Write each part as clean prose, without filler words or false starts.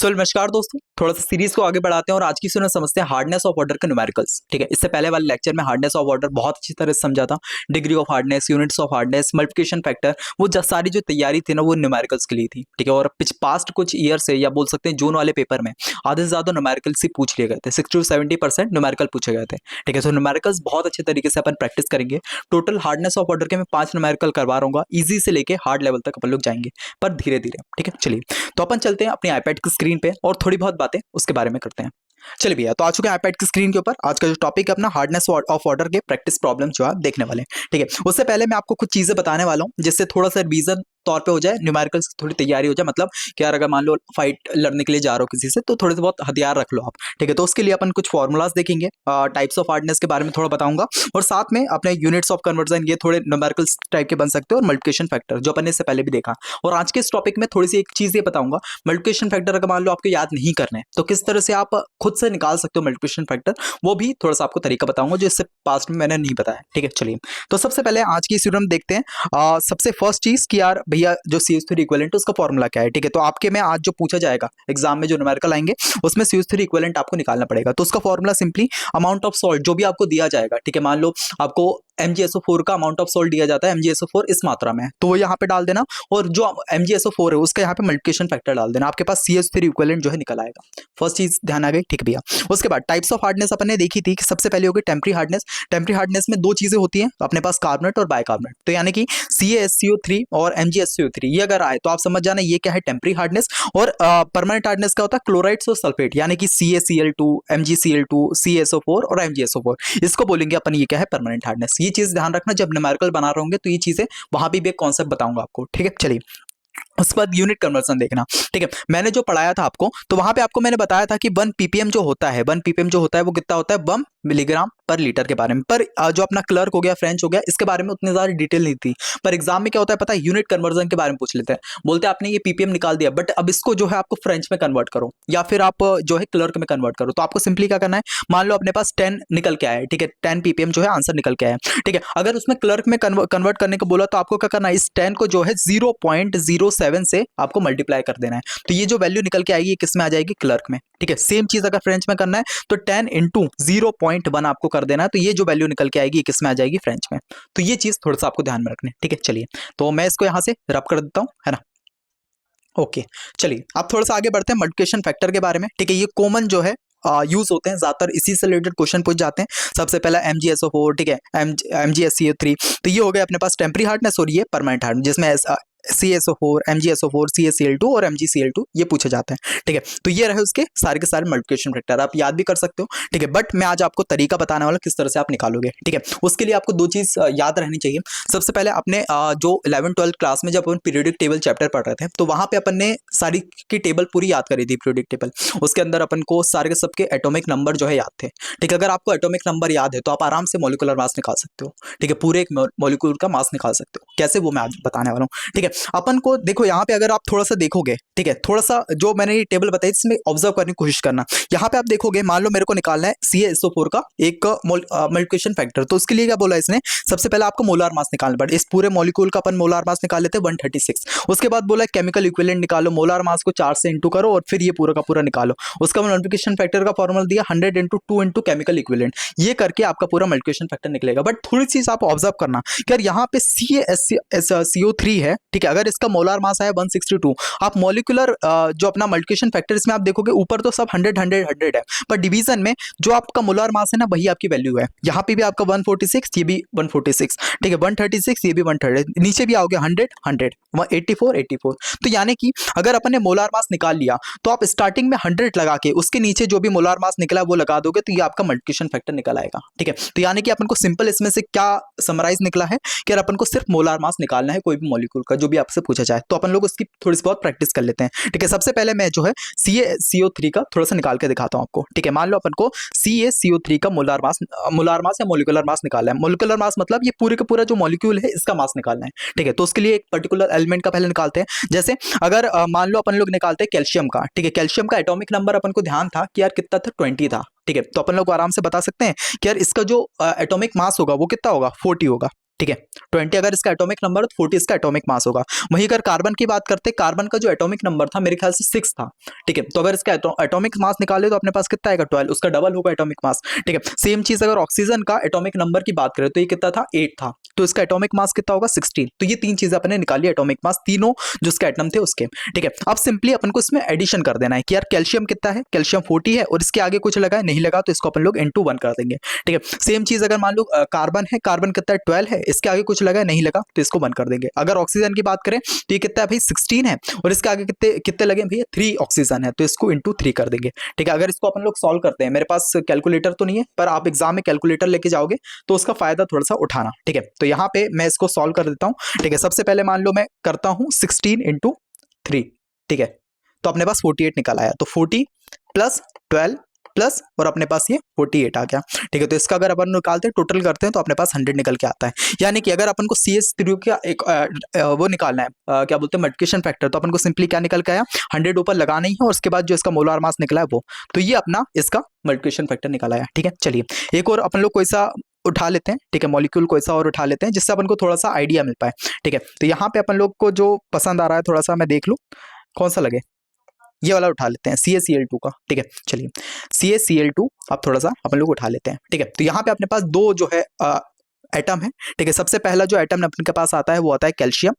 नमस्कार दोस्तों, थोड़ा सा सीरीज को आगे बढ़ाते हैं और आज की सुनो समझते हैं हार्डनेस ऑफ वाटर के न्यूमेरिकल्स। ठीक है, इससे पहले वाले लेक्चर में हार्डनेस ऑफ वाटर बहुत अच्छी तरह से समझा था। Degree of hardness, units of hardness, multiplication factor, वो सारी जो तैयारी थी ना वो न्यूमेरिकल्स के लिए थी। ठीक है, और पास्ट कुछ ईयर से या बोल सकते हैं जून वाले पेपर में आधे से ज्यादा न्यूमेरिकल्स ही पूछ लिए गए थे। 60 to 70% न्यूमेरिकल पूछे गए थे। ठीक है, तो न्यूमेरिकल्स बहुत अच्छे तरीके से अपन प्रैक्टिस करेंगे। टोटल हार्डनेस ऑफ वाटर के मैं 5 न्यूमेरिकल करवा रहा हूँ, ईजी से लेके हार्ड लेवल तक अपन लोग जाएंगे, पर धीरे धीरे। ठीक है, चलिए तो अपन चलते हैं अपने आईपैड की स्क्रीन पे और थोड़ी बहुत बातें उसके बारे में करते हैं। चलिए भैया, तो आ चुके हैं आईपैड की स्क्रीन के ऊपर। आज का जो टॉपिक है अपना हार्डनेस ऑफ वाटर के प्रैक्टिस प्रॉब्लम जो आप देखने वाले हैं। ठीक है, उससे पहले मैं आपको कुछ चीजें बताने वाला हूं जिससे थोड़ा सा रिवीजन तौर पे हो जाए, न्यूमेरिकल्स की थोड़ी तैयारी हो जाए। मतलब कि यार अगर मान लो फाइट लड़ने के लिए जा रहे हो किसी से, तो थोड़े से बहुत हथियार रख लो आप। ठीक है, तो उसके लिए अपन कुछ फॉर्मूलाज देखेंगे, टाइप्स ऑफ हार्डनेस के बारे में थोड़ा बताऊंगा, और साथ में अपने यूनिट्स ऑफ कन्वर्जन ये थोड़े न्यूमेरिकल्स टाइप के बन सकते हैं, और मल्टीप्लिकेशन फैक्टर जो अपन ने इससे पहले भी देखा। और आज के इस टॉपिक में थोड़ी सी एक चीज ये बताऊंगा, मल्टीप्लिकेशन फैक्टर अगर मान लो आपको याद नहीं करने तो किस तरह से आप खुद से निकाल सकते हो मल्टीप्लिकेशन फैक्टर, वो भी थोड़ा सा आपको तरीका बताऊंगा जो इससे पास्ट में मैंने नहीं बताया। ठीक है, चलिए तो सबसे पहले आज की इस वीडियो में देखते हैं सबसे फर्स्ट चीज कि यार भैया जो CH3 इक्विवेलेंट उसका फॉर्मूला क्या है। ठीक है, तो आपके में आज जो पूछा जाएगा एग्जाम में, जो न्यूमेरिकल आएंगे उसमें CH3 इक्विवेलेंट आपको निकालना पड़ेगा। तो उसका formula simply amount of salt जो भी आपको दिया जाएगा। ठीक है, मान लो आपको MgSO4 का अमाउंट ऑफ सॉल्ट दिया जाता है, MgSO4 इस मात्रा में है, तो वो यहाँ पे डाल देना, और जो MgSO4 है उसका यहाँ पे मल्टीप्लिकेशन फैक्टर डाल देना, आपके पास CH3 इक्विवेलेंट जो है निकल आएगा। फर्स्ट चीज ध्यान आ गई। ठीक भैया, उसके बाद टाइप्स ऑफ हार्डनेस अपन ने देखी थी कि सबसे पहले होगी टेम्परेरी हार्डनेस। टेम्परेरी हार्डनेस में दो चीजें होती हैं अपने पास, कार्बोनेट और बाइकार्बोनेट। तो यानी कि CaSCO3 और MgSO3 ये अगर आए तो आप समझ जाना ये क्या है, टेम्परेरी हार्डनेस। और परमानेंट हार्डनेस का होता है क्लोराइड्स और सल्फेट, यानी कि CaCl2, MgCl2, CaSO4 और MgSO4, इसको बोलेंगे अपन ये क्या है, परमानेंट हार्डनेस। ये चीज ध्यान रखना, जब न्यूमेरिकल बना रहे होंगे तो ये चीजें वहां भी एक कॉन्सेप्ट बताऊंगा आपको। ठीक है, चलिए उसके बाद यूनिट कन्वर्जन देखना। ठीक है, मैंने जो पढ़ाया था आपको, तो वहां पे आपको मैंने बताया था कि 1 ppm जो होता है, 1 ppm जो होता है वो कितना होता है, 1 मिलीग्राम पर लीटर के बारे में। पर जो अपना क्लर्क हो गया, फ्रेंच हो गया, इसके बारे में उतनी ज्यादा डिटेल नहीं थी। पर एग्जाम में क्या होता है पता है, यूनिट कन्वर्जन के बारे में पूछ लेते हैं। बोलते हैं आपने ये ppm निकाल दिया, बट अब इसको जो है आपको फ्रेंच में कन्वर्ट करो, या फिर आप जो है क्लर्क में कन्वर्ट करो। तो आपको सिंपली क्या करना है, मान लो अपने पास 10 निकल के आया है। ठीक है, 10 ppm जो है आंसर निकल के आया है। ठीक है, अगर उसमें क्लर्क में कन्वर्ट करने को बोला तो आपको क्या करना है, इस 10 को जो है 0.07 से आपको मल्टीप्लाई कर देना है। तो ये जो वैल्यू निकल के आएगी किस में आ जाएगी, क्लर्क में। ठीक है, सेम चीज अगर फ्रेंच में करना है तो 10 इंटू 0.1 आपको कर देना है, तो ये जो वैल्यू निकल के आएगी किस में आ जाएगी, फ्रेंच में। तो ये चीज थोड़ा सा आपको ध्यान में रखनी है। ठीक है, चलिए तो मैं इसको यहां से रब कर देता हूं, है ना। ओके, चलिए अब थोड़ा सा आगे बढ़ते हैं मल्टीप्लिकेशन फैक्टर के बारे में। ठीक है, ये कॉमन जो है यूज होते हैं ज्यादातर, इसी से रिलेटेड क्वेश्चन पूछ जाते हैं। सबसे पहला MgSO4, ठीक है, MgSCO3, तो ये हो गया अपने पास टेम्परेरी हार्डनेस, और ये परमानेंट हार्डनेस जिसमें CaSO4, MgSO4, CaCl2 और MgCl2 ये पूछे जाते हैं। ठीक है, तो ये रहे उसके सारे के सारे मल्टीप्लिकेशन फैक्टर, आप याद भी कर सकते हो। ठीक है, बट मैं आज आपको तरीका बताने वाला किस तरह से आप निकालोगे। ठीक है, उसके लिए आपको दो चीज याद रहनी चाहिए। सबसे पहले अपने जो 11th-12th क्लास में जब अपन पीरियोडिक टेबल चैप्टर पढ़ रहे थे, तो वहां पे अपन ने सारी की टेबल पूरी याद करी थी, पीरियोडिक टेबल। उसके अंदर अपन को सारे के सबके एटॉमिक नंबर जो है याद थे। ठीक है, अगर आपको एटॉमिक नंबर याद है तो आप आराम से मॉलिक्यूलर मास निकाल सकते हो। ठीक है, पूरे एक मॉलिक्यूल का मास निकाल सकते हो। कैसे, वो मैं आज बताने वाला हूँ। ठीक है, अपन को देखो यहाँ पे अगर आप थोड़ा सा देखोगे, ठीक है, थोड़ा सा जो मैंने ये टेबल बताई इसमें ऑब्जर्व करने की कोशिश करना। यहाँ पे आप देखोगे, मान लो मेरे को निकालना है CaSO4 का एक मल्टीप्लिकेशन फैक्टर, तो उसके लिए क्या बोला इसने, सबसे पहले आपको मोलार मास निकालना पड़ेगा। इस पूरे मॉलिक्यूल का अपन मोलार मास निकाल लेते हैं 136। उसके बाद बोला केमिकल इक्विवेलेंट निकालो, मोलार मास को 4 से इंटू करो और फिर ये पूरा का पूरा निकालो। उसका मल्टीप्लिकेशन फैक्टर का फॉर्मूला दिया 100 इंटू 2 इंटू केमिकल इक्विवेलेंट, ये करके आपका पूरा मल्टीप्लिकेशन फैक्टर निकलेगा। बट थोड़ी चीज आप ऑब्जर्व करना कि यार यहाँ पे CaSO3 है। ठीक है, अगर इसका मोलार मास है 162, आप मॉलिक्यूलर जो अपना मल्टीप्लिकेशन फैक्टर इसमें आप देखोगे ऊपर तो सब 100 100 100 है, पर डिवीजन में जो आपका मोलार मास है ना वही आपकी वैल्यू है। यहाँ पे भी आपका 146, ये भी 146, ठीक है, 136, ये भी 130, नीचे भी आओगे 100 100, 84 84। तो यानी कि अगर अपन ने मोलार मास निकाल लिया तो आप स्टार्टिंग में 100 लगा के उसके नीचे जो भी मोलार मास निकला वो लगा दोगे, तो ये आपका मल्टीप्लिकेशन फैक्टर निकल आएगा। ठीक है, तो यानी कि अपन को सिंपल इसमें से क्या समराइज निकला है कि अपन को सिर्फ मोलार मास निकालना है कोई भी मॉलिक्यूल का, जो भी आपसे पूछा जाए। तो अपन लोग उसकी थोड़ी सी बहुत प्रैक्टिस कर लेते हैं। ठीक है, सबसे पहले मैं जो है CaCO3 का थोड़ा सा निकाल के दिखाता हूँ आपको। ठीक है, मान लो अपन को CaCO3 का मोलार मास या मोलिकुलर मास निकालना है। मोलिकुलर मास मतलब ये पूरे का पूरा जो मॉलिक्यूल है इसका मास निकालना है। ठीक है, तो उसके लिए एक पर्टिकुलर एलिमेंट का पहले निकालते हैं। जैसे अगर मान लो अपन लोग निकालते हैं कैल्शियम का। ठीक है, कैल्शियम का एटॉमिक नंबर अपन को ध्यान था कि यार कितना था, 20 था। ठीक है, तो अपन लोग आराम से बता सकते हैं कि यार इसका जो एटॉमिक मास होगा वो कितना होगा, 40 होगा। ठीक है। 20 अगर इसका एटॉमिक नंबर है तो 40 इसका एटॉमिक मास होगा। वहीं अगर कार्बन की बात करते हैं, कार्बन का जो एटॉमिक नंबर था मेरे ख्याल से 6 था, ठीक है। तो अगर इसका एटॉमिक मास निकाले तो अपने पास कितना आएगा 12, उसका डबल होगा एटॉमिक मास, ठीक है। सेम चीज अगर ऑक्सीजन का एटॉमिक नंबर की बात करें तो ये कितना था 8 था, तो इसका एटॉमिक मास कितना होगा 16। तो ये तीन चीजें अपने निकाली एटॉमिक मास, तीनों जो इसके एटम थे उसके, ठीक है। अब सिंपली अपन को इसमें एडिशन कर देना है कि यार कैल्शियम कितना है, कैल्शियम 40 है और इसके आगे कुछ लगा है नहीं लगा तो इसको अपन लोग into 1 कर देंगे, ठीक है। सेम चीज अगर मान लो कार्बन है, कार्बन कितना है 12 है, इसके आगे कुछ लगा है नहीं लगा तो इसको 1 कर देंगे। अगर ऑक्सीजन की बात करें तो ये कितना है भाई 16 है और इसके आगे कितने कितने लगे भैया 3 ऑक्सीजन है, तो इसको into 3 कर देंगे, ठीक है। अगर इसको अपन लोग सॉल्व करते हैं, मेरे पास कैलकुलेटर तो नहीं है पर आप एग्जाम में कैलकुलेटर लेके जाओगे तो उसका फायदा थोड़ा सा उठाना, ठीक है। तो यहाँ पे मैं इसको सॉल्व कर देता हूँ, ठीक है। सबसे पहले मान लो मैं करता हूँ 16 into 3, ठीक है। तो अपने पास 48 निकल आया, तो 40 प्लस 12 प्लस और अपने पास ये 48 आ गया, ठीक है। तो इसका अगर अपन निकालते हैं टोटल करते हैं तो अपने पास 100 निकल के आता है। यानी कि अगर अपन को CH3 का एक वो निकालना है क्या बोलते हैं मल्टीप्लिकेशन फैक्टर, तो अपन को सिंपली क्या निकल के आया 100 ऊपर लगाना ही है और उसके बाद जो इसका मोलार मास निकला है वो, तो ये अपना इसका मल्टीप्लिकेशन फैक्टर निकल आया, ठीक है। चलिए एक और अपन लोग कोई सा उठा लेते हैं, ठीक है, मॉलिक्यूल कोई सा और उठा लेते हैं जिससे अपन को थोड़ा सा आइडिया मिल पाए, ठीक है। तो यहाँ पे अपन लोग को जो पसंद आ रहा है थोड़ा सा मैं देख लूँ कौन सा लगे, ये वाला उठा लेते हैं CaCl2 का, ठीक है। चलिए CaCl2 अब थोड़ा सा अपन लोग उठा लेते हैं, ठीक है। तो यहाँ पे अपने पास दो जो है एटम है, ठीक है। सबसे पहला जो एटम अपने के पास आता है वो आता है कैल्शियम,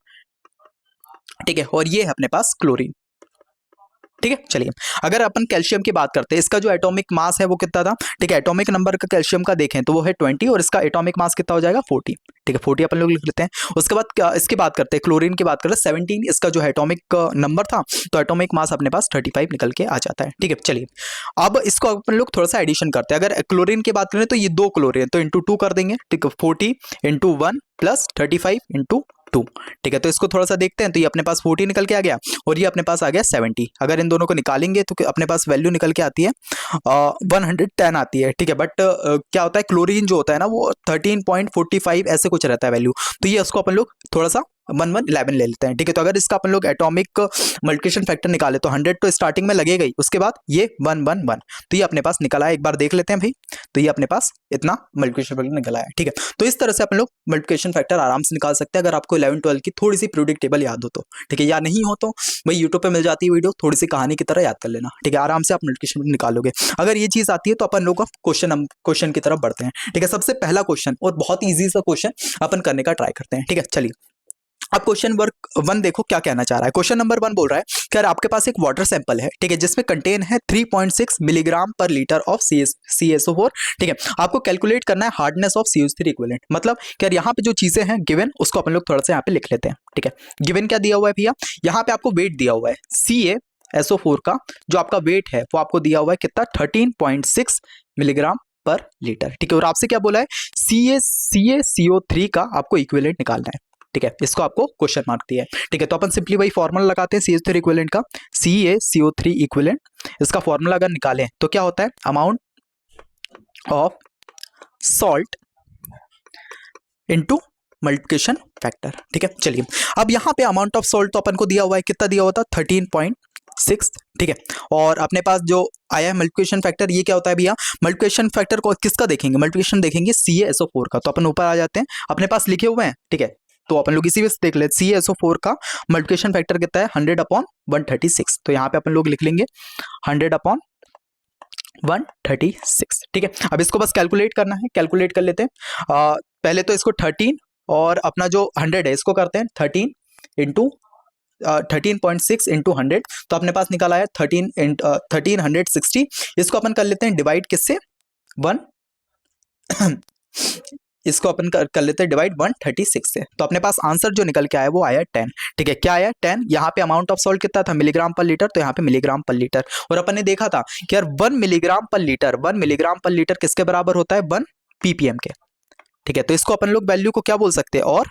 ठीक है, और ये है अपने पास क्लोरीन, ठीक है। चलिए अगर अपन कैल्शियम की बात करते हैं, इसका जो एटॉमिक मास है वो कितना था, ठीक है। एटॉमिक नंबर का कैल्शियम का देखें तो वो है 20 और इसका एटॉमिक मास कितना हो जाएगा 40, ठीक है। 40 अपन लोग लिख लेते हैं। उसके बाद इसकी बात करते हैं क्लोरीन की बात करें 17 इसका जो है एटॉमिक नंबर था, तो एटॉमिक मास अपने पास 35 निकल के आ जाता है, ठीक है। चलिए अब इसको अपन लोग थोड़ा सा एडिशन करते हैं। अगर क्लोरीन की बात करें तो ये 2 क्लोरीन तो इंटू 2 कर देंगे, ठीक है। 40 इंटू 1 प्लस 35 इंटू 2, ठीक है। तो इसको थोड़ा सा देखते हैं, तो ये अपने पास 40 निकल के आ गया और ये अपने पास आ गया 70। अगर इन दोनों को निकालेंगे तो अपने पास वैल्यू निकल के आती है 110 आती है, ठीक है। बट क्या होता है क्लोरीन जो होता है ना वो 13.45 ऐसे कुछ रहता है वैल्यू, तो ये उसको अपन लोग थोड़ा सा 1111 ले लेते हैं, ठीक है। तो अगर इसका अपन लोग एटॉमिक मल्टीप्लिकेशन फैक्टर निकाले तो 100 तो स्टार्टिंग में लगेगा ही, उसके बाद ये 111, तो ये अपने पास निकला है। एक बार देख लेते हैं भाई, तो ये अपने पास इतना मल्टीप्लिकेशन फैक्टर निकला है, ठीक है। तो इस तरह से अपन लोग मल्टीप्लिकेशन फैक्टर आराम से निकाल सकते हैं अगर आपको 11-12 की थोड़ी सी पीरियोडिक टेबल याद हो तो, ठीक है। या नहीं हो तो भाई यूट्यूब पे मिल जाती है वीडियो, थोड़ी सी कहानी की तरह याद कर लेना, ठीक है। आराम से आप मल्टीप्लिकेशन निकालोगे। अगर ये चीज आती है तो अपन लोग क्वेश्चन की तरफ बढ़ते हैं, ठीक है। सबसे पहला क्वेश्चन और बहुत ईजी सा क्वेश्चन अपन करने का ट्राई करते हैं, ठीक है। चलिए अब क्वेश्चन नंबर 1 देखो क्या कहना चाह रहा है। क्वेश्चन नंबर 1 बोल रहा है कि यार आपके पास एक वाटर सैंपल है, ठीक है, जिसमें कंटेन है 3.6 मिलीग्राम पर लीटर ऑफ CaSO4, ठीक है। आपको कैलकुलेट करना है हार्डनेस ऑफ CH3 इक्विवेलेंट। मतलब कि यार यहाँ पे जो चीजें हैं गिवन उसको अपन लोग थोड़ा सा यहाँ पे लिख लेते हैं, ठीक है। गिवन क्या दिया हुआ है भैया, यहाँ पे आपको वेट दिया हुआ है CaSO4 का, जो आपका वेट है वो आपको दिया हुआ है कितना 13.6 मिलीग्राम पर लीटर, ठीक है। और आपसे क्या बोला है CaCO3 का आपको इक्विवेलेंट निकालना है, ठीक है। इसको आपको क्वेश्चन मार्क दिया है, ठीक है। तो अपन सिंपली वही फॉर्मूला लगाते हैं CH3 इक्विवेलेंट का, CaCO3 इक्विवेलेंट। इसका फॉर्मूला अगर निकालें तो क्या होता है amount of salt into multiplication factor, ठीक है। चलिए अब यहाँ पे अमाउंट ऑफ सॉल्ट तो अपन को दिया हुआ है, कितना दिया हुआ था 13.6, ठीक है। और अपने पास जो आया है मल्टीप्लिकेशन फैक्टर, ये क्या होता है भैया मल्टीप्लिकेशन फैक्टर को किसका देखेंगे, मल्टीप्लिकेशन देखेंगे CaSO4 का। तो अपन ऊपर आ जाते हैं, अपने पास लिखे हुए हैं, ठीक है। तो अपन लोग इसी वजह से देख लेते CaSO4 का मल्टीप्लिकेशन फैक्टर कितना है 100/136। तो यहाँ पे अपन लोग लिख लेंगे 100/136, ठीक है। अब इसको बस कैलकुलेट करना है, कैलकुलेट कर लेते हैं। पहले तो इसको 13 और अपना जो 100 है इसको करते हैं 13.6 इंटू 100, तो अपने पास निकाला है 1360। इसको अपन कर लेते हैं डिवाइड किससे 1 इसको अपन कर लेते हैं डिवाइड 136 से। तो अपने पास आंसर जो निकल के आया वो आया 10, ठीक है। क्या आया 10। यहाँ पे अमाउंट ऑफ सॉल्ट कितना था मिलीग्राम पर लीटर, तो यहाँ पे मिलीग्राम पर लीटर। और अपन ने देखा था कि यार 1 मिलीग्राम पर लीटर किसके बराबर होता है 1 ppm के, ठीक है। तो इसको अपन लोग वैल्यू को क्या बोल सकते हैं और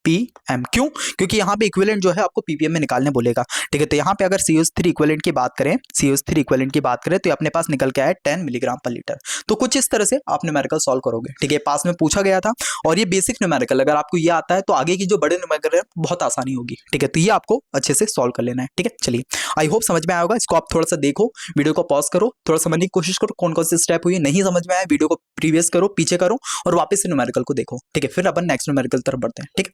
ppm। क्यों? क्योंकि यहाँ पे इक्विवेलेंट जो है आपको ppm में निकालने बोलेगा, ठीक है। तो यहाँ पे अगर CH3 इक्विवेलेंट की बात करें, CH3 इक्विवेलेंट की बात करें तो ये अपने पास निकल के आया 10 मिलीग्राम पर लीटर। तो कुछ इस तरह से आप न्यूमेरिकल सॉल्व करोगे, ठीक है। पास में पूछा गया था और ये बेसिक न्यूमेरिकल अगर आपको ये आता है तो आगे की जो बड़े न्यूमेरिकल है बहुत आसानी होगी, ठीक है। तो ये आपको अच्छे से सॉल्व कर लेना है, ठीक है। चलिए, आई होप समझ में आया होगा। इसको आप थोड़ा सा देखो, वीडियो को पॉज करो, थोड़ा समझने की कोशिश करो कौन कौन से स्टेप हुई, नहीं समझ में आया वीडियो को प्रीवियस करो, पीछे करो और वापस से न्यूमेरिकल को देखो, ठीक है। फिर अपन नेक्स्ट न्यूमेरिकल तरफ बढ़ते हैं, ठीक है।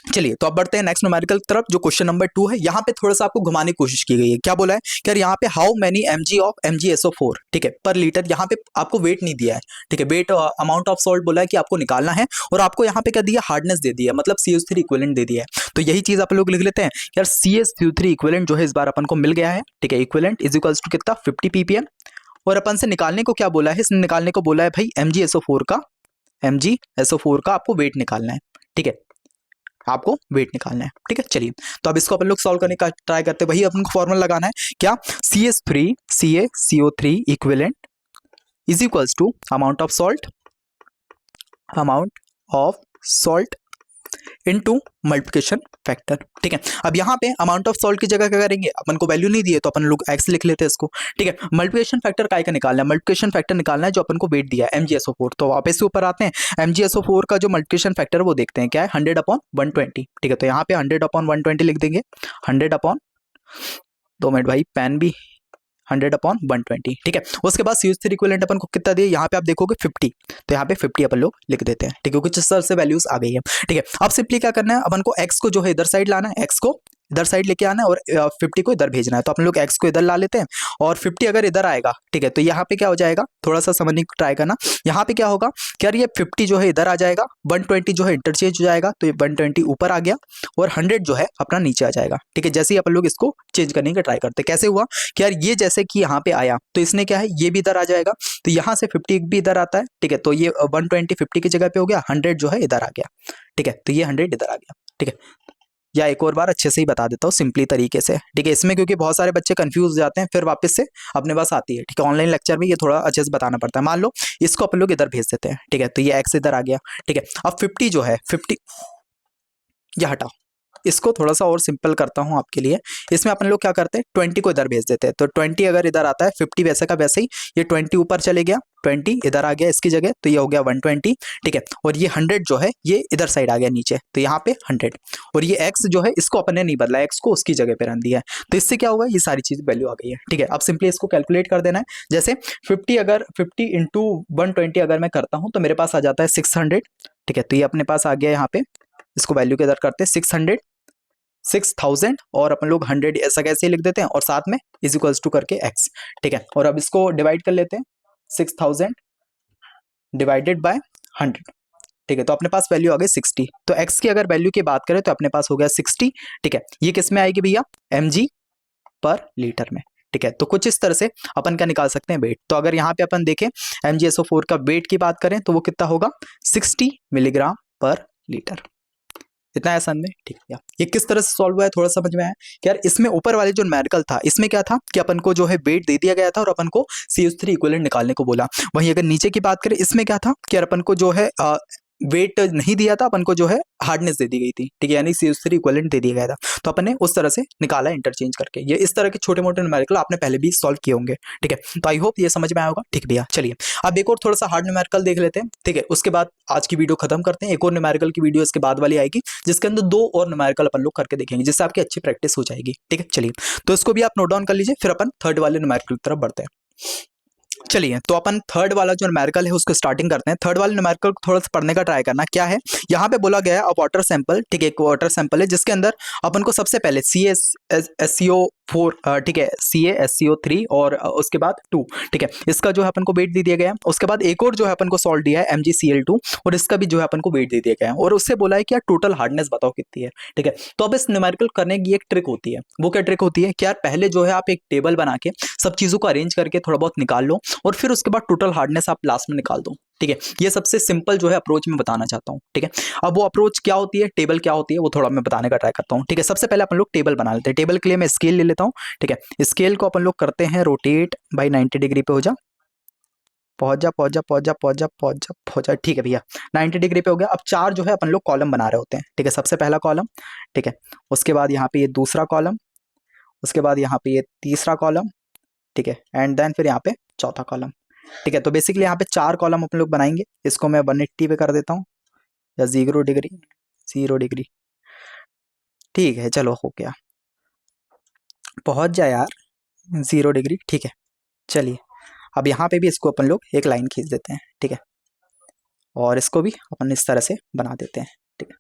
चलिए तो अब बढ़ते हैं नेक्स्ट न्यूमेरिकल तरफ जो क्वेश्चन नंबर 2 है। यहाँ पे थोड़ा सा आपको घुमाने की कोशिश की गई है। क्या बोला है कि यार यहाँ पे how many mg of MgSO4, ठीक है, पर लीटर। यहाँ पे आपको वेट नहीं दिया है, ठीक है। वेट अमाउंट ऑफ सॉल्ट बोला है कि आपको निकालना है और आपको यहाँ पे क्या दिया, हार्डनेस दे दिया, मतलब CH3 इक्विवेलेंट दे दिया है। तो यही चीज आप लोग लिख लेते हैं यार, CH3 इक्विवेलेंट जो है इस बार अपन को मिल गया है, ठीक है। इक्विवेलेंट इज इक्वल्स टू कितना, 50 ppm। और अपन से निकालने को क्या बोला है, इसने निकालने को बोला है भाई MgSO4 का आपको वेट निकालना है, ठीक है। आपको वेट निकालना है, ठीक है। चलिए तो अब इसको अपन लोग सॉल्व करने का ट्राई करते हैं। वही अपन को फॉर्मूला लगाना है क्या, CH3 CaCO3 equivalent is equals to amount of salt into multiplication factor, ठीक है। अब यहाँ पे अमाउंट ऑफ सॉल्ट की जगह क्या करेंगे, अपन को वैल्यू नहीं दी है तो अपन लोग x लिख लेते हैं इसको, ठीक है। मल्टीप्लिकेशन फैक्टर काय का निकालना है, मल्टीप्लिकेशन फैक्टर निकालना है जो अपन को वेट दिया है MgSO4। तो वापस से ऊपर आते हैं, MgSO4 का जो मल्टीप्लिकेशन फैक्टर वो देखते हैं क्या है, 100/120, ठीक है। तो यहाँ पे 100/120 लिख देंगे, 100/2 मिनट भाई, पेन भी 100/120, ठीक है। उसके बाद CH3 इक्विवेलेंट अपन को कितना दिया, यहाँ पे आप देखोगे 50, तो यहाँ पे 50 अपन लोग लिख देते हैं, ठीक है। कुछ इस तरह से वैल्यूज आ गई है, ठीक है। अब सिंपली क्या करना है, अपन को x को जो है इधर साइड लाना है, x को इधर साइड लेके आना है और 50 को इधर भेजना है। तो अपन लोग x को इधर ला लेते हैं और 50 अगर इधर आएगा, ठीक है, तो यहाँ पे क्या हो जाएगा, थोड़ा सा समझने की ट्राई करना। यहाँ पे क्या होगा कि यार ये 50 जो है इधर आ जाएगा, 120 जो है इंटरचेंज हो जाएगा, तो ये 120 ऊपर आ गया और 100 जो है अपना नीचे आ जाएगा, ठीक है। जैसे ही अपन लोग इसको चेंज करने का ट्राई करते, कैसे हुआ कि यार ये जैसे कि यहाँ पे आया तो इसने क्या है, ये भी इधर आ जाएगा, तो यहाँ से 50 भी इधर आता है, ठीक है। तो ये 120 50 की जगह पे हो गया, 100 जो है इधर आ गया, ठीक है। तो ये 100 इधर आ गया, ठीक है। या एक और बार अच्छे से ही बता देता हूँ सिंपली तरीके से, ठीक है। इसमें क्योंकि बहुत सारे बच्चे कंफ्यूज हो जाते हैं, फिर वापस से अपने पास आती है, ठीक है। ऑनलाइन लेक्चर में ये थोड़ा अच्छे से बताना पड़ता है। मान लो इसको अपन लोग इधर भेज देते हैं, ठीक है, तो ये x इधर आ गया, ठीक है। अब 50 जो है 50 या हटाओ, इसको थोड़ा सा और सिंपल करता हूं आपके लिए। इसमें अपन लोग क्या करते हैं, 20 को इधर भेज देते हैं, तो 20 अगर इधर आता है, 50 वैसे का वैसे ही, ये 20 ऊपर चले गया, 20 इधर आ गया इसकी जगह, तो ये हो गया 120, ठीक है। और ये 100 जो है ये इधर साइड आ गया नीचे, तो यहाँ पे 100, और ये x जो है इसको अपन ने नहीं बदला, x को उसकी जगह पे रख दिया है। तो इससे क्या होगा, ये सारी चीज वैल्यू आ गई है, ठीक है। अब सिंपली इसको कैलकुलेट कर देना है। जैसे 50 अगर 50 इंटू 120 अगर मैं करता हूँ तो मेरे पास आ जाता है 600, ठीक है। तो ये अपने पास आ गया यहाँ पे, इसको वैल्यू के इधर करते हैं 600, 6000 और अपन लोग 100 ऐसा कैसे लिख देते हैं और साथ में इज इक्वल्स टू करके x, ठीक है। और अब इसको डिवाइड कर लेते हैं, 6000 डिवाइडेड बाय 100, ठीक है। तो अपने पास वैल्यू आ गई 60। तो x की अगर वैल्यू की बात करें तो अपने पास हो गया 60, ठीक है। ये किस में आएगी भैया, mg पर लीटर में, ठीक है। तो कुछ इस तरह से अपन क्या निकाल सकते हैं, वेट। तो अगर यहाँ पे अपन देखें MgSO4 का वेट की बात करें तो वो कितना होगा, 60 मिलीग्राम पर लीटर। इतना आसान में, ठीक है। ये किस तरह से सॉल्व हुआ है थोड़ा समझ में आया कि यार इसमें ऊपर वाले जो न्यूमेरिकल था इसमें क्या था कि अपन को जो है वेट दे दिया गया था और अपन को CH3 इक्विवेलेंट निकालने को बोला। वहीं अगर नीचे की बात करें इसमें क्या था कि यार अपन को जो है वेट नहीं दिया था, अपन को जो है हार्डनेस दे दी गई थी, ठीक है, यानी CH3 इक्विवेलेंट दे दिया गया था। तो अपन ने उस तरह से निकाला इंटरचेंज करके। ये इस तरह के छोटे मोटे न्यूमेरिकल आपने पहले भी सॉल्व किए होंगे, ठीक है। तो आई होप ये समझ में आया होगा, ठीक भैया। चलिए अब एक और थोड़ा सा हार्ड न्यूमेरिकल देख लेते हैं, ठीक है। उसके बाद आज की वीडियो खत्म करते हैं। एक और न्यूमेरिकल की वीडियो इसके बाद वाली आएगी जिसके अंदर 2 और न्यूमेरिकल अपन लोग करके देखेंगे, जिससे आपकी अच्छी प्रैक्टिस हो जाएगी, ठीक है। चलिए तो इसको भी आप नोट डाउन कर लीजिए, फिर अपन थर्ड वाले न्यूमेरिकल की तरफ बढ़ते हैं। चलिए तो अपन थर्ड वाला जो न्यूमेरिकल है उसको स्टार्टिंग करते हैं। थर्ड वाले न्यूमेरिकल को थोड़ा सा पढ़ने का ट्राई करना। क्या है यहाँ पे बोला गया है, अ वाटर सैंपल, ठीक है, एक वाटर सैंपल है जिसके अंदर अपन को सबसे पहले CaSO4, ठीक है, CaSO3 और उसके बाद 2, ठीक है, इसका जो है अपन को वेट दे दिया गया है। उसके बाद एक और जो है अपन को सॉल्ट दिया है MgCl2 और इसका भी जो है अपन को वेट दे दिया गया है और उससे बोला है कि यार टोटल हार्डनेस बताओ कितनी है, ठीक है। तो अब इस न्यूमेरिकल करने की एक ट्रिक होती है। वो क्या ट्रिक होती है कि यार पहले जो है आप एक टेबल बना के सब चीजों को अरेंज करके थोड़ा बहुत निकाल लो और फिर उसके बाद टोटल हार्डनेस आप लास्ट में निकाल दो, ठीक है। ये सबसे सिंपल जो है अप्रोच मैं बताना चाहता हूँ, ठीक है। अब वो अप्रोच क्या होती है, टेबल क्या होती है, वो थोड़ा मैं बताने का ट्राई करता हूँ, ठीक है। सबसे पहले अपन लोग टेबल बना लेते हैं। टेबल के लिए मैं स्केल ले लेता हूँ, ठीक है। स्केल को अपन लोग करते हैं रोटेट बाई 90 डिग्री पे हो जा, पहुंच जा पहुंच जा पहुंच जा पहुंच जा पहुंच जा पहुंच जा। ठीक है भैया, 90 डिग्री पे हो गया। अब चार जो है अपन लोग कॉलम बना रहे होते हैं, ठीक है। सबसे पहला कॉलम, ठीक है, उसके बाद यहाँ पे ये दूसरा कॉलम, उसके बाद यहाँ पे ये तीसरा कॉलम, ठीक है, एंड देन फिर यहाँ पे चौथा कॉलम, ठीक है। तो बेसिकली यहाँ पे चार कॉलम अपन लोग बनाएंगे। इसको मैं 180 पे कर देता हूँ, या 0 डिग्री, 0 डिग्री, ठीक है, चलो हो गया, पहुंच जाए यार 0 डिग्री, ठीक है। चलिए अब यहाँ पे भी इसको अपन लोग एक लाइन खींच देते हैं, ठीक है, और इसको भी अपन इस तरह से बना देते हैं, ठीक है।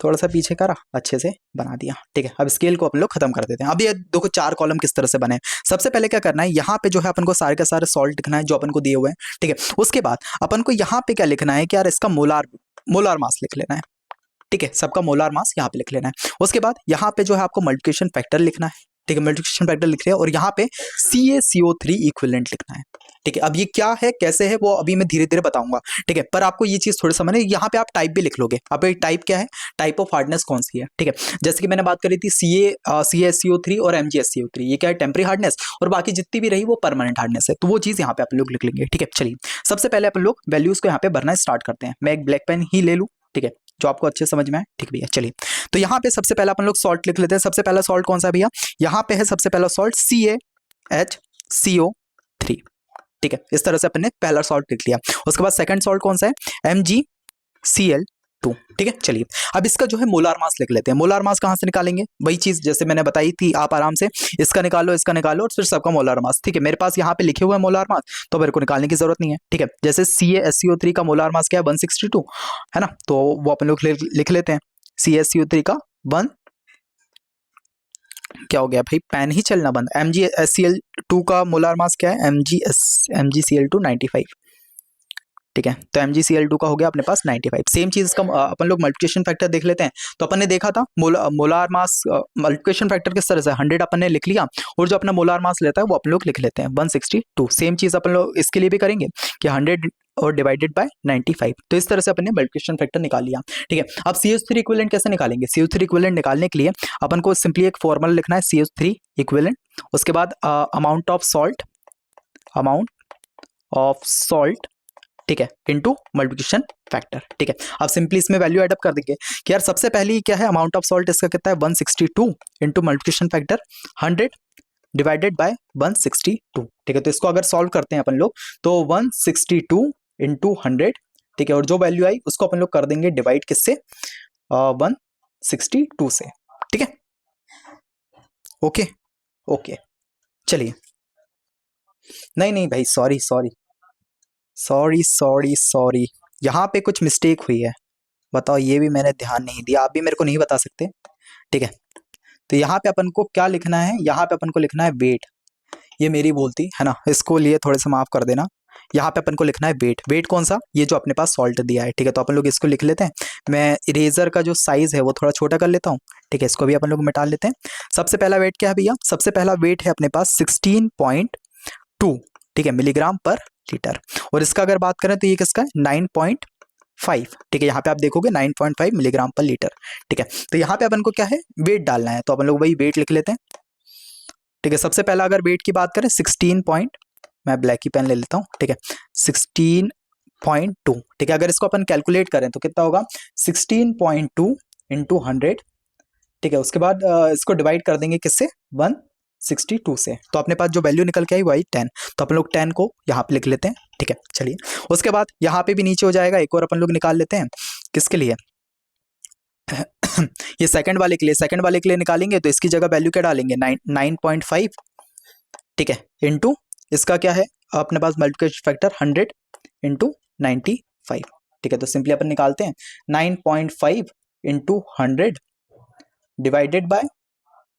थोड़ा सा पीछे करा, अच्छे से बना दिया, ठीक है। अब स्केल को अपन लोग खत्म कर देते हैं। अब ये देखो चार कॉलम किस तरह से बने। सबसे पहले क्या करना है, यहाँ पे जो है अपन को सारे के सारे सॉल्ट लिखना है जो अपन को दिए हुए हैं, ठीक है। उसके बाद अपन को यहाँ पे क्या लिखना है कि यार इसका मोलार मास लिख लेना है, ठीक है। सबका मोलार मास यहाँ पे लिख लेना है। उसके बाद यहाँ पे जो है आपको मल्टीप्लिकेशन फैक्टर लिखना है, ठीक है। मल्टीप्लिकेशन फैक्टर लिख लिया और यहाँ पे CaCO3 इक्विवेलेंट लिखना है, ठीक है। अब ये क्या है, कैसे है, वो अभी मैं धीरे धीरे बताऊंगा, ठीक है। पर आपको ये चीज थोड़ी समझ, यहाँ पे आप टाइप भी लिख लोगे। अब ये टाइप क्या है, टाइप ऑफ हार्डनेस कौन सी है, ठीक है। जैसे कि मैंने बात करी थी CaSCO3 और MgSCO3, ये क्या है, टेम्परेरी हार्डनेस, और बाकी जितनी भी रही वो परमानेंट हार्डनेस है। तो वो चीज यहाँ पे अपन लोग लिख लेंगे, ठीक है। चलिए सबसे पहले अपन लोग वैल्यूज को यहाँ पे भरना स्टार्ट करते हैं। मैं एक ब्लैक पेन ही ले लूँ, ठीक है, जो आपको अच्छे समझ में आए, ठीक भैया। चलिए तो यहाँ पे सबसे पहला अपन लोग सॉल्ट लिख लेते हैं। सबसे पहला सॉल्ट कौन सा है भैया, यहाँ पे है सबसे पहला सॉल्ट CaHCO3, ठीक है। इस तरह से अपन ने पहला सॉल्ट लिख लिया। उसके बाद सेकंड सॉल्ट कौन सा है, MgCl2, ठीक है। चलिए अब इसका जो है मोलार मास लिख लेते हैं। मोलार मास कहाँ से निकालेंगे, वही चीज जैसे मैंने बताई थी, आप आराम से इसका निकालो, इसका निकालो और फिर सबका मोलार मास, ठीक है। मेरे पास यहाँ पे लिखे हुए मोलार मास, तो मेरे को निकालने की जरूरत नहीं है, ठीक है। जैसे CaSCO3 का मोलार मास क्या है, 162 है ना, तो वो अपन लोग लिख लेते हैं। CaSCO3 का 1, क्या हो गया भाई, पेन ही चलना बंद। MgSCl2 का मोलार मास क्या है, MgCl2 95, ठीक है। तो MgCl2 का हो गया अपने पास 95। सेम चीज का अपन लोग मल्टीप्लिकेशन फैक्टर देख लेते हैं। तो अपन ने देखा था मोलार मास मल्टीप्लिकेशन फैक्टर किस तरह से 100 अपन ने लिख लिया, और जो अपना मोलार मास लेता है वो अपन लोग लिख लेते हैं 162। सेम चीज अपन लोग इसके लिए भी करेंगे कि 100 और डिवाइडेड बाय 95। तो इस तरह से अपन ने मल्टीप्लिकेशन फैक्टर निकाल लिया, ठीक है। अब CH3 इक्विवेलेंट कैसे निकालेंगे, CH3 इक्विवेलेंट निकालने के लिए अपन को सिंपली एक फॉर्मूला लिखना है, CH3 इक्विवेलेंट, उसके बाद अमाउंट ऑफ सॉल्ट, ठीक है, इनटू मल्टीप्लिकेशन फैक्टर, ठीक है। अब सिंपली इसमें वैल्यू एडअप कर देंगे कि यार सबसे पहले क्या है, अमाउंट ऑफ सॉल्ट इसका कितना है 162 into multiplication factor 100 divided by 162, ठीक है। तो इसको अगर सॉल्व करते हैं अपन लोग तो 162 इंटू 100, ठीक है, और जो वैल्यू आई उसको अपन लोग कर देंगे डिवाइड किससे, 162 से, ठीक है। ओके ओके, चलिए, नहीं भाई, सॉरी, यहाँ पे कुछ मिस्टेक हुई है, बताओ, ये भी मैंने ध्यान नहीं दिया, आप भी मेरे को नहीं बता सकते, ठीक है। तो यहाँ पे अपन को क्या लिखना है, यहाँ पे अपन को लिखना है वेट, ये मेरी बोलती है ना, इसको लिए थोड़े से माफ कर देना। यहाँ पे अपन को लिखना है वेट कौन सा, ये जो अपने पास सॉल्ट दिया है, ठीक है। तो अपन लोग इसको लिख लेते हैं। मैं इरेजर का जो साइज है वो थोड़ा छोटा कर लेता हूँ, ठीक है, इसको भी अपन लोग मिटा लेते हैं। सबसे पहला वेट क्या है भैया, सबसे पहला वेट है अपने पास 16.2, ठीक है, मिलीग्राम पर लीटर। और इसका अगर बात करें तो ये किसका है, 9.5, ठीक है। यहाँ पे आप देखोगे 9.5 मिलीग्राम पर लीटर, ठीक है। तो यहाँ पे अपन को क्या है, वेट डालना है, तो अपन लोग वही वेट लिख लेते हैं, ठीक है। सबसे पहला अगर वेट की बात करें 16 मैं ब्लैक की पेन ले लेता हूँ, ठीक है, 16.2, ठीक है। अगर इसको अपन कैलकुलेट करें तो कितना होगा, 16.2 इंटू 100, ठीक है। उसके बाद इसको डिवाइड कर देंगे किससे, 162 से, तो अपने पास जो वैल्यू निकल के आई वही 10, तो अपन लोग 10 को यहाँ पे लिख लेते हैं, ठीक है। चलिए उसके बाद यहाँ पे भी नीचे हो जाएगा, एक और अपन लोग निकाल लेते हैं, किसके लिए ये सेकंड वाले के लिए निकालेंगे, तो इसकी जगह वैल्यू क्या डालेंगे, 9.5, ठीक है, इंटू इसका क्या है अपने पास मल्टीप्लिकेशन फैक्टर 100 इंटू 95, ठीक है। तो सिंपली अपन निकालते हैं 9.5 इंटू 100 डिवाइडेड बाय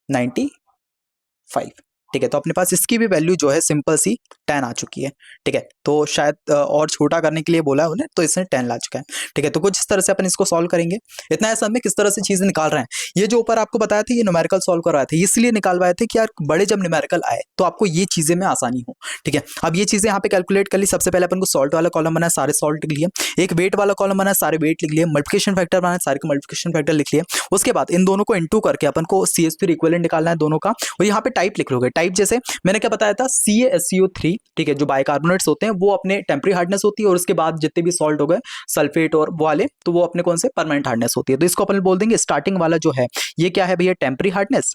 95, ठीक है। तो अपने पास इसकी भी वैल्यू जो है सिंपल सी 10 आ चुकी है, ठीक है। तो शायद और छोटा करने के लिए बोला है उन्हें, तो इसने 10 ला चुका है, ठीक है। तो कुछ इस तरह से अपन इसको सॉल्व करेंगे। इतना ऐसा में किस तरह से चीजें निकाल रहे हैं, ये जो ऊपर आपको बताया था ये न्यूमेरिकल सॉल्व करवाए थे, इसलिए निकालवाए थे कि यार बड़े जब न्यूमेरिकल आए तो आपको ये चीजें में आसानी हो, ठीक है। अब ये चीजें यहाँ पे कैलकुलेट कर ली। सबसे पहले अपन को सॉल्ट वाला कॉलम बनाया, सारे सॉल्ट लिख लिए, एक वेट वाला कॉलम बनाया, सारे वेट लिख लिए, मल्टीप्लिकेशन फैक्टर बनाया, सारे के मल्टीप्लिकेशन फैक्टर लिख लिए। उसके बाद इन दोनों को इंटू करके अपन को CH3 इक्विवेलेंट निकालना है दोनों का, और यहाँ पे टाइप लिख लोगे, टाइप जैसे मैंने क्या बताया था, CaSCO3, ठीक है, जो बाइकार्बोनेट्स होते हैं वो अपने टेम्पररी हार्डनेस होती है, और उसके बाद जितने भी सॉल्ट हो गए सल्फेट और वो वाले, तो वो अपने कौन से परमानेंट हार्डनेस होती है। तो इसको अपन बोल देंगे स्टार्टिंग वाला जो है ये क्या है भैया, टेम्पररी हार्डनेस,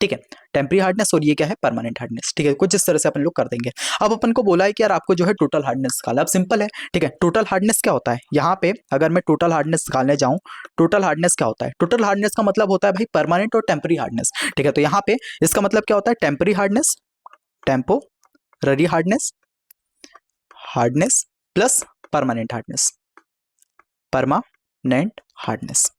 ठीक है, टेम्पररी हार्डनेस, और ये क्या है, परमानेंट हार्डनेस, ठीक है। कुछ इस तरह से अपन लोग कर देंगे। अब अपन को बोला है कि यार आपको जो है टोटल हार्डनेस निकालना है। अब सिंपल है, ठीक है। टोटल हार्डनेस क्या होता है, यहाँ पे अगर मैं टोटल हार्डनेस निकालने जाऊं, टोटल हार्डनेस क्या होता है, टोटल हार्डनेस का मतलब होता है भाई परमानेंट और टेम्पररी हार्डनेस, ठीक है। तो यहाँ पे इसका मतलब क्या होता है, temporary hardness, temporary hardness, hardness plus permanent hardness, permanent hardness,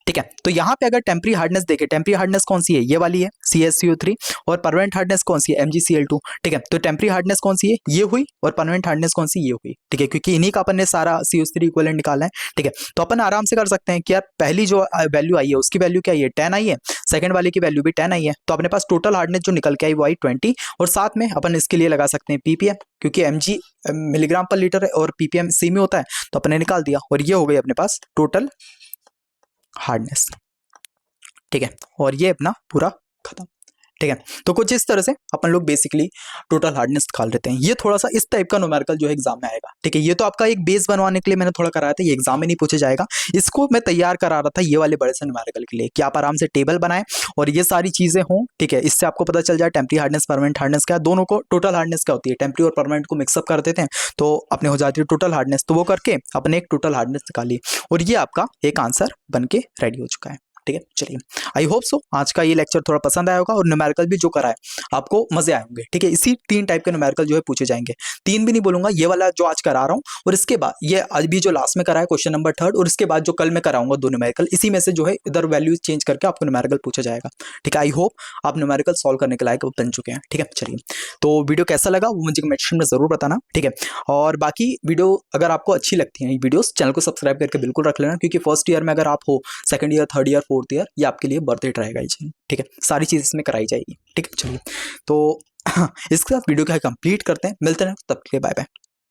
ठीक है। तो यहाँ पे अगर टेम्पररी हार्डनेस देखें, टेम्पररी हार्डनेस कौन सी है, ये वाली है CaSCO3, और परमानेंट हार्डनेस कौन सी है, MgCl2, ठीक है। तो टेम्पररी हार्डनेस कौन सी है, ये हुई, और परमानेंट हार्डनेस कौन सी, ये हुई, ठीक है, क्योंकि इन्हीं का अपन ने सारा CO3 इक्विवेलेंट निकाला है, ठीक है। तो अपन आराम से कर सकते हैं कि यार पहली जो वैल्यू आई है उसकी वैल्यू क्या आई है, 10 आई है, सेकंड वाले की वैल्यू भी 10 आई है, तो अपने पास टोटल हार्डनेस जो निकल के आई वो आई 20, और साथ में अपन इसके लिए लगा सकते हैं ppm, क्योंकि mg मिलीग्राम पर लीटर है और ppm सी में होता है, तो अपन ने निकाल दिया, और ये हो गई अपने पास टोटल हार्डनेस, ठीक है। और ये अपना पूरा खत्म, ठीक है। तो कुछ इस तरह से अपन लोग बेसिकली टोटल हार्डनेस निकाल लेते हैं। ये थोड़ा सा इस टाइप का न्यूमेरिकल जो है एग्जाम में आएगा, ठीक है। ये तो आपका एक बेस बनवाने के लिए मैंने थोड़ा कराया था, ये एग्जाम में नहीं पूछे जाएगा, इसको मैं तैयार करा रहा था ये वाले बड़े से न्यूमेरिकल के लिए, कि आप आराम से टेबल बनाएं और ये सारी चीजें हों, ठीक है। इससे आपको पता चल जाए टेम्पररी हार्डनेस, परमानेंट हार्डनेस क्या है, दोनों को टोटल हार्डनेस क्या होती है, टेम्पररी और परमानेंट को मिक्सअप कर देते हैं तो अपने हो जाती है टोटल हार्डनेस, तो वो करके अपने एक टोटल हार्डनेस निकाली, और ये आपका एक आंसर बन के रेडी हो चुका है, ठीक है। चलिए, आई होप सो आज का ये लेक्चर थोड़ा पसंद आया होगा, और न्यूमेरिकल भी जो करा है आपको मजे आए होंगे, ठीक है। इसी 3 टाइप के न्यूमेरिकल जो है पूछे जाएंगे, 3 भी नहीं बोलूंगा, ये वाला जो आज करा रहा हूँ, और इसके बाद ये आज भी जो लास्ट में करा है क्वेश्चन नंबर 3, और इसके बाद जो कल मैं कराऊंगा 2 न्यूमेरिकल, इसी में से जो है इधर वैल्यूज चेंज करके आपको न्यूमेरिकल पूछा जाएगा, ठीक है। आई होप आप न्यूमेरिकल सॉल्व करने के लायक बन चुके हैं, ठीक है। चलिए, तो वीडियो कैसा लगा वो मुझे कमेंट सेक्शन में जरूर बताना, ठीक है। और बाकी वीडियो अगर आपको अच्छी लगती है वीडियोस, चैनल को सब्सक्राइब करके बिल्कुल रख लेना, क्योंकि फर्स्ट ईयर में अगर आप हो, second year, third year, fourth year, ये आपके लिए बर्थ इट रहेगा ही, ठीक है। सारी चीज इसमें कराई जाएगी, ठीक है। चलिए, तो इसके साथ वीडियो क्या कंप्लीट करते हैं, मिलते हैं, तब के लिए बाय बाय।